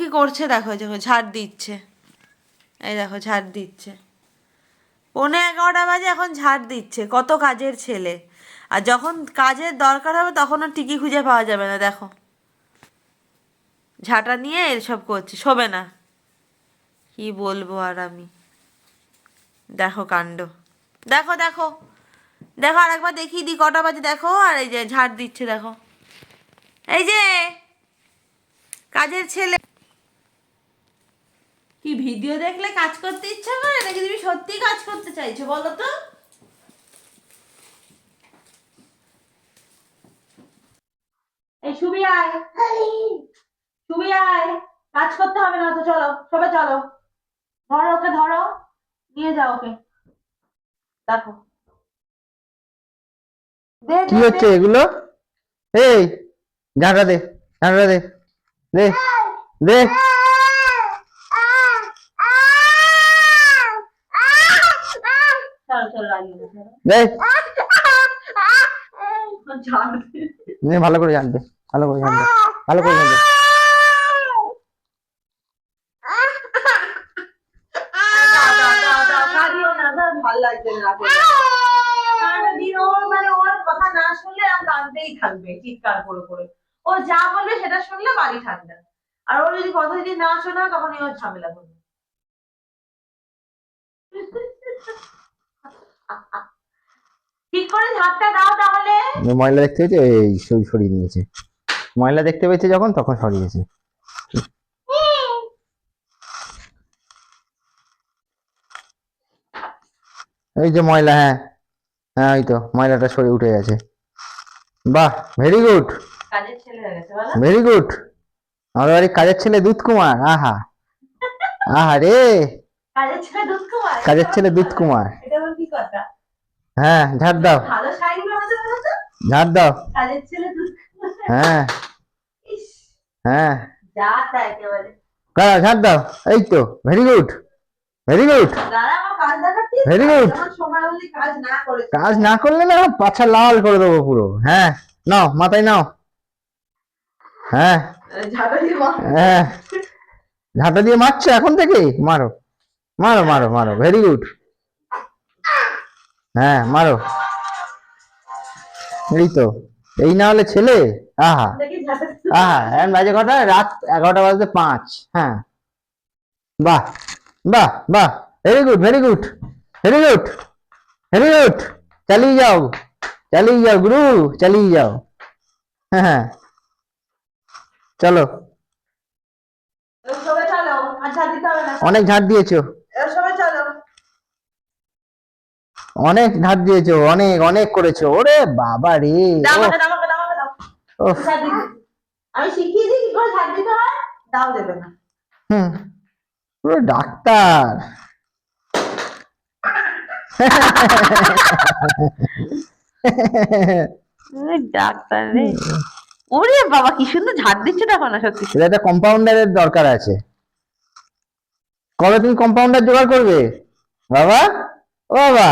কি করছে দেখো, দেখো ঝাড় দিচ্ছে, এই দেখো ঝাড় দিচ্ছে, 11:15 বাজে এখন ঝাড় দিচ্ছে। কত কাজের ছেলে, আর যখন কাজের দরকার হবে তখন আর টিকি খুঁজে পাওয়া যাবে না। দেখো ঝাঁটা নিয়ে এসব করছে, শোবে না। কি বলবো আর আমি, দেখো কাণ্ড, দেখো দেখো দেখো, আর একবার দেখিয়ে দিই কটা বাজে দেখো, আর এই যে ঝাড় দিচ্ছে দেখো, এই যে কাজের ছেলে। কি ভিডিও দেখলে কাজ করতে ইচ্ছা করে নাকি তুমি সত্যি কাজ করতে চাইছো বলো তো? এই সুবি আয়, সুবি আয়, কাজ করতে হবে না তো, চলো সবাই চলো, ধরো ওকে, ধরো নিয়ে যাও ওকে, দেখো দে কি দে দে। হচ্ছে এগুলো? এই ঝাঁটা দে, ঝাঁটা দে, দে দে। চলো চলো রাগিয়ে না, দে চলো ঝাড় দে। নে, ভালো করে ঝাঁট দে, ভালো করে ঝাঁট দে, ভালো করে ঝাঁট দে। দাও দাও দাও দাও, কাঁদিও না, দাও, ভাল লাগছে না রাতে। সারাদিন ওর মানে ওর কথা না শুনলে আর কাঁদতেই থাকবে চিৎকার করে করে। ও যা বলবে সেটা শুনলে বাড়ি ঠান্ডা, আর ও যদি কথা যদি না শোনা তখনই ওর ঝামেলা করবে। ঠিক করে ঝাড়টা দাও তাহলে। ময়লা দেখতে পেয়েছে, এই সরিয়ে নিয়েছে। ময়লা দেখতে পেয়েছে যখন তখন সরিয়েছে। এই যে ময়লা, হ্যাঁ হ্যাঁ, ওই তো ময়লাটা সরে উঠে গেছে। বাহ, ভেরি গুড, কাজের ছেলে হয়ে গেছে বলো। Very good. আমাদের বাড়ির কাজের ছেলে দুধ কুমার, আহা আহা রে, কাজের ছেলে দুধ কুমার, কাজের ছেলে দুধ কুমার। এটা আবার কি কথা? হ্যাঁ, ঝাড় দাও, ভালো শাড়ি বানাতে পারো তো, ঝাড় দাও। কাজের ছেলে দুধ কুমার। হ্যাঁ ইস, হ্যাঁ, যা তা একেবারে। ঝাড় দাও, এই তো, ভেরি গুড, ভেরি গুড, দাঁড়া আমার কাজ দেখাচ্ছি, ভেরি গুড। আমার সময় হলে কাজ না করে কাজ না করলে না পাছা লাল করে দেবো পুরো। হ্যাঁ, নাও মাথায় নাও। হ্যাঁ ঝাড়া দিয়ে মার। হ্যাঁ, ঝাঁটা দিয়ে মারছো এখন থেকে, মারো মারো মারো মারো, ভেরি গুড। হ্যাঁ মারো, এই তো, এই না হলে ছেলে। আহা দেখি ঝাড়া। আহা, এখন বাজে কটা? রাত 11:05। হ্যাঁ, বাহ বাহ বাহ, very good, very good, very good, very good. চালিয়ে যাও, চালিয়ে যাও গুরু, চালিয়ে যাও। হ্যাঁ হ্যাঁ, চলো। সবাই চলো, আর ঝাড় দিতে হবে না। অনেক ঝাড় দিয়েছো, সবাই চলো। অনেক ঝাড় দিয়েছো, অনেক অনেক করেছো। ওরে বাবা রে, দাও ও আমাকে, দাও আমাকে, দাও আমাকে, দাও। ওহ, ঝাড় দিতে আমি শিখিয়ে দিই কি করে ঝাড় দিতে হয়, দাও দেবে না। হুম, পুরো ডাক্তার। ডাক্তার রে, ওরে বাবা কি সুন্দর ঝাড় দিচ্ছে দেখো না, সত্যি এটা একটা কম্পাউন্ডারের দরকার আছে। কবে তুমি কম্পাউন্ডার জোগাড় করবে বাবা? ও বাবা,